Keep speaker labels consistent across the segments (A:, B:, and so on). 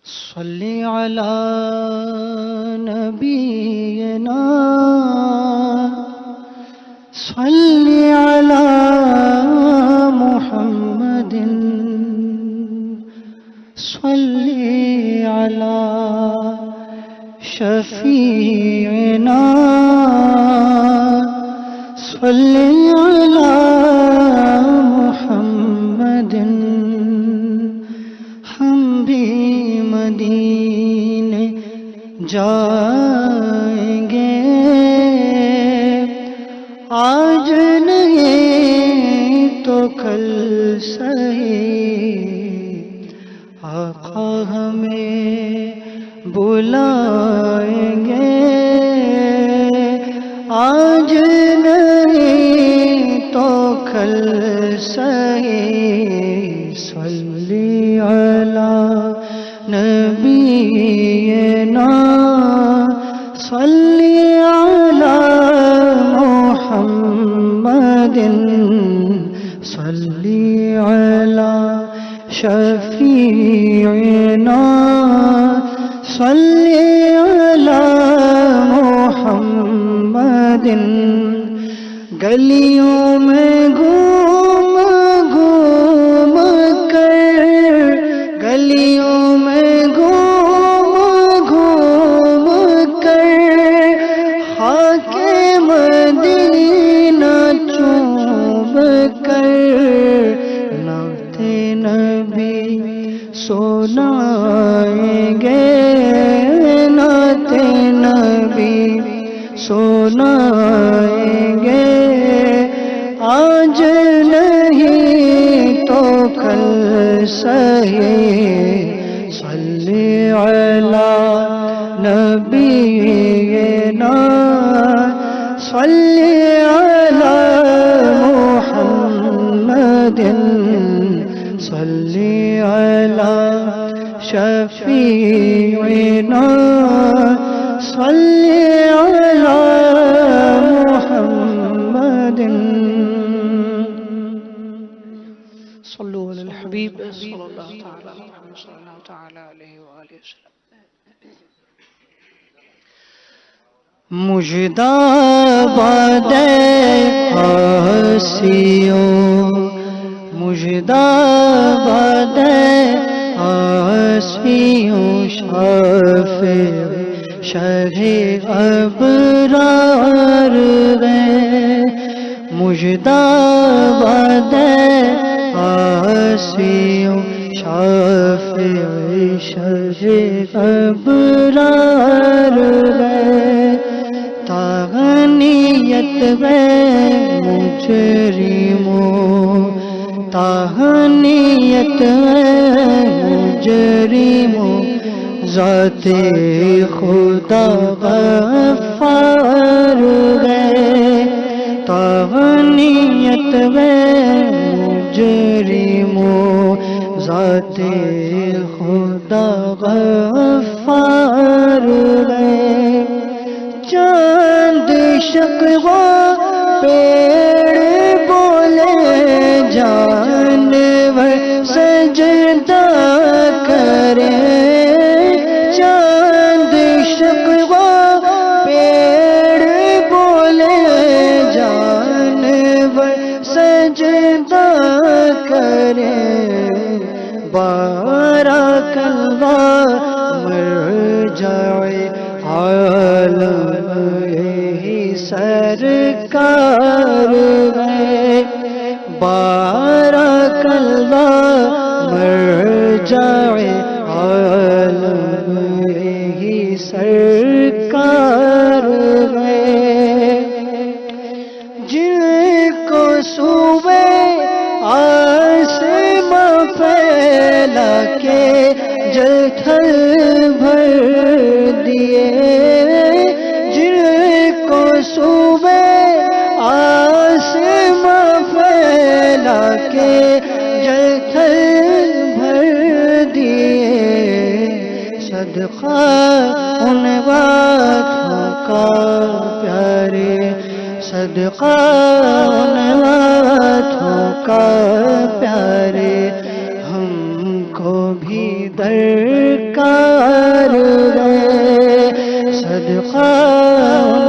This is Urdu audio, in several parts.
A: صلی علی نبینا صلی علی محمد صلی علی شفیعنا صلی علی محمد ہم بھی مدینے جائیں گے آج نہیں تو کل صحیح آقا ہمیں بلائیں گے آج نہیں تو کل صحیح صلی علی نبینا صلی علی محمد صلی علی شفیعنا صلی علی محمد گلیوں میں گھوم گھوم کر گلیوں میں گھوم گھوم کر خاک مدینہ چوم کر نعت نبی سنائیں گے نعت نبی سنائیں گے آج نہیں تو کل صحیح صلی علی نبینا صلی علی محمد صلی علی شفیعنا صلی علی محمد صلو علی الحبیب صلی اللہ تعالی علیہ وآلہ وسلم مجدہ باد آسیوں مجدہ باد آسیوں شافع شرح ابرار گئے مجدہ باد آسیوں شافع شرح ابرار گئے تہنیت مجرموں تہنیت مجرموں ذات خدا غفار گئے تہنیت مجرموں ذات خدا غفار گئے چاند شکوہ پیڑ بولے جانور سجدہ کرے چاند شکوہ پیڑ بولے جانور سجدہ کرے بارک اللہ مرجع عالم سرکار گئے بارک اللہ مرجع عالم سرکار گئے جن کو صوبے آسماں پھیلا کے جل بھر دیے صوبے آسماں پھیلا کے جل بھر دیے صدقہ ان باتوں کا پیارے صدقہ ان باتوں کا پیارے ہم کو
B: بھی درکار ہے، صدقہ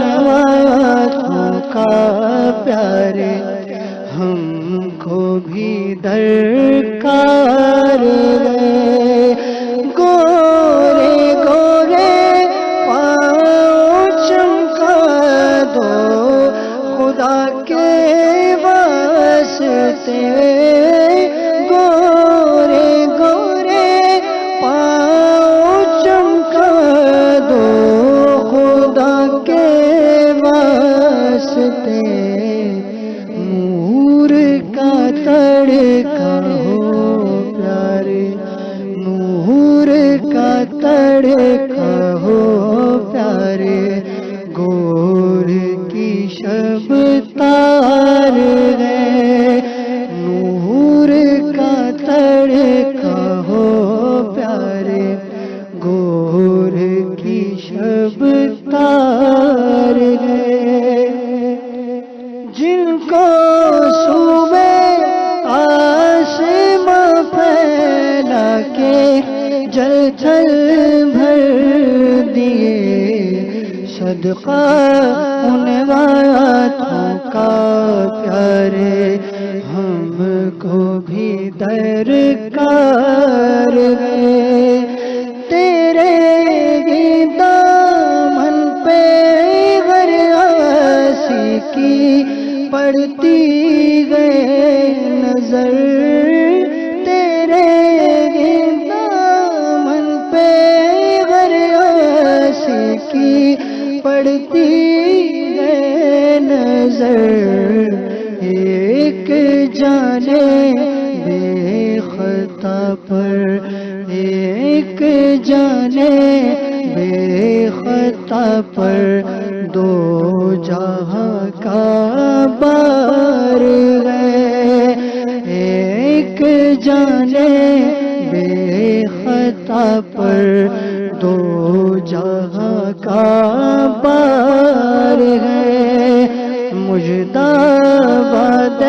B: نوازوں کا پیارے ہم کو بھی درکار ہے، گورے گورے پاؤں چمکا دو خدا کے واسطے، گورے گورے پاؤں چمکا دو خدا کے واسطے، نور کا تڑکا ہو پیارے، نور کا تڑکا ہو پیارے، گور کی شب تار ہے، نور کا تڑکا ہو پیارے، گور کی شب تار ہے، جن کو صوبے آسماں پھیلا کے جل تھل بھر دیے، صدقہ ان باتوں کا پیارے ہم کو بھی درکار ہے، تیرے ہی دامن پہ غر آسی کی پڑتی گئے نظر، تیرے ہی دامن پہ غر آسی کی پڑتی گئے نظر، ایک جانے بے خطا پر، ایک جانے بے خطا پر دو جہاں کا بار ہے، ایک جانے بے خطا پر دو جہاں کا بار ہے، مجدہ باد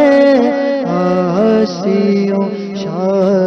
B: آسیوں شاہ